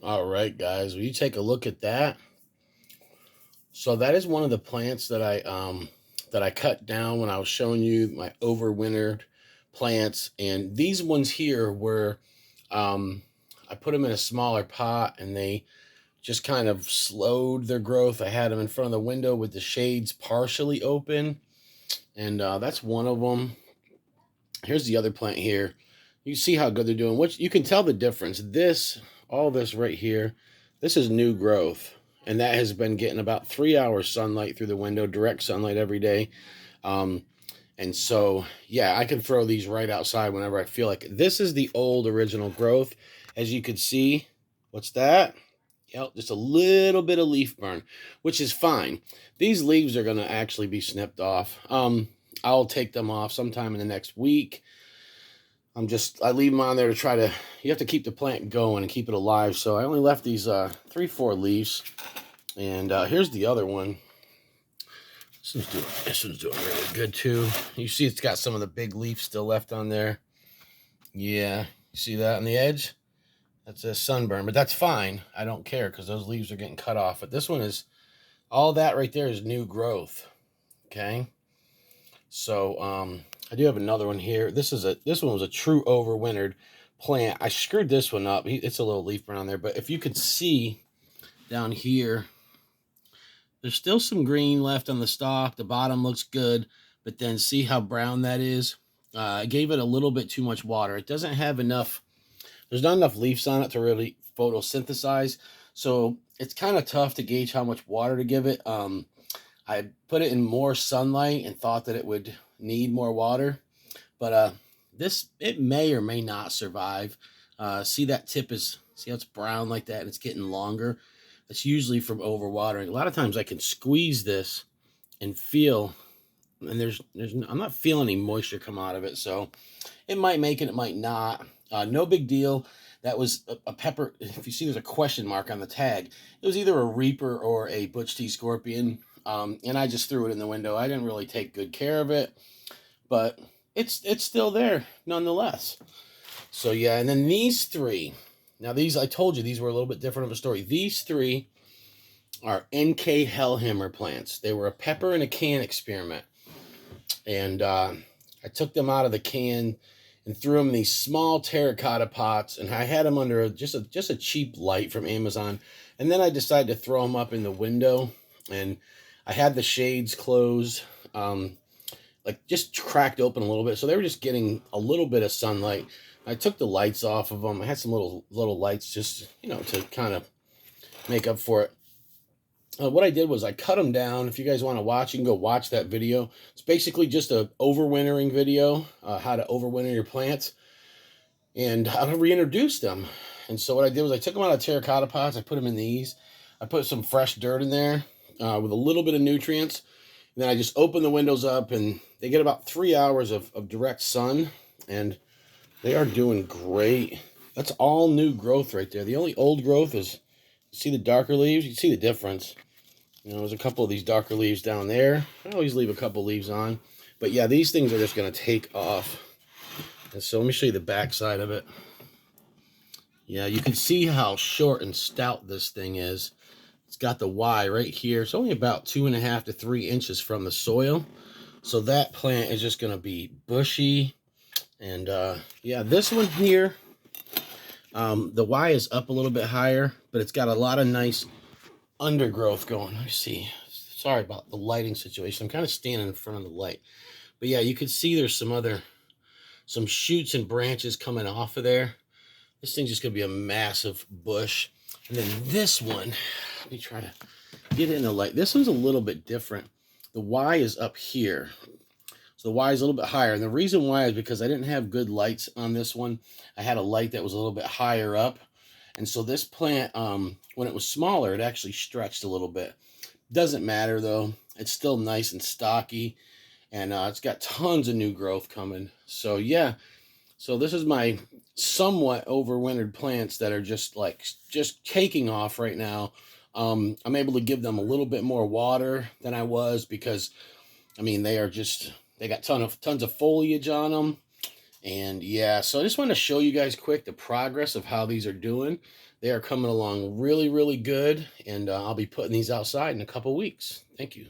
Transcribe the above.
All right, guys, will you take a look at that? So that is one of the plants that I cut down when I was showing you my overwintered plants, and these ones here were um, I put them in a smaller pot, and they just kind of slowed their growth. I had them in front of the window with the shades partially open, and that's one of them. Here's the other plant here. You see how good they're doing. Which you can tell the difference. All this right here, this is new growth, and that has been getting about 3 hours sunlight through the window, direct sunlight every day. Um, and so, yeah, I can throw these right outside whenever I feel like it. This is the old original growth, as you can see. What's that? Yep, just a little bit of leaf burn, which is fine. These leaves are going to actually be snipped off. I'll take them off sometime in the next week. I leave them on there to try to, you have to keep the plant going and keep it alive. So I only left these 3-4 leaves. And here's the other one. This one's doing really good too. You see it's got some of the big leaves still left on there. Yeah, you see that on the edge? That's a sunburn, but that's fine. I don't care because those leaves are getting cut off. But this one is, all that right there is new growth. Okay. So I do have another one here. This one was a true overwintered plant. I screwed this one up. It's a little leaf burn on there, but if you could see down here, there's still some green left on the stalk. The bottom looks good, but then see how brown that is? I gave it a little bit too much water. It doesn't have enough, there's not enough leaves on it to really photosynthesize. So it's kind of tough to gauge how much water to give it. I put it in more sunlight and thought that it would need more water, but it may or may not survive. See that tip see how it's brown like that and it's getting longer? That's usually from overwatering. A lot of times I can squeeze this and feel, and I'm not feeling any moisture come out of it, so it might make it, it might not. No big deal. That was a pepper. If you see, there's a question mark on the tag. It was either a Reaper or a Butch T Scorpion, and I just threw it in the window. I didn't really take good care of it, but it's still there nonetheless. So yeah, and then these three. Now these, I told you, these were a little bit different of a story. These three are NK Hellhammer plants. They were a pepper in a can experiment, and I took them out of the can and threw them in these small terracotta pots, and I had them under just a cheap light from Amazon. And then I decided to throw them up in the window, and I had the shades closed, like just cracked open a little bit, so they were just getting a little bit of sunlight. I took the lights off of them. I had some little lights just, to kind of make up for it. What I did was I cut them down. If you guys want to watch, you can go watch that video. It's basically just a overwintering video, how to overwinter your plants and how to reintroduce them. And so what I did was I took them out of terracotta pots. I put them in these. I put some fresh dirt in there with a little bit of nutrients. And then I just open the windows up, and they get about 3 hours of direct sun, and they are doing great. That's all new growth right there. The only old growth is, see the darker leaves? You see the difference. There's a couple of these darker leaves down there. I always leave a couple leaves on. But yeah, these things are just going to take off. And so let me show you the back side of it. Yeah, you can see how short and stout this thing is. It's got the Y right here. It's only about 2.5 to 3 inches from the soil. So that plant is just going to be bushy. And yeah, this one here, the Y is up a little bit higher, but it's got a lot of nice undergrowth going. I see. Sorry about the lighting situation. I'm kind of standing in front of the light. But yeah, you can see there's some shoots and branches coming off of there. This thing's just going to be a massive bush. And then this one, let me try to get it in the light. This one's a little bit different. The Y is up here. So the Y is a little bit higher. And the reason why is because I didn't have good lights on this one. I had a light that was a little bit higher up. And so this plant, when it was smaller, it actually stretched a little bit. Doesn't matter though. It's still nice and stocky. And it's got tons of new growth coming. So yeah. So this is my somewhat overwintered plants that are just taking off right now. I'm able to give them a little bit more water than I was because, I mean, they got tons of foliage on them. And yeah, so I just want to show you guys quick the progress of how these are doing. They are coming along really, really good. And I'll be putting these outside in a couple weeks. Thank you.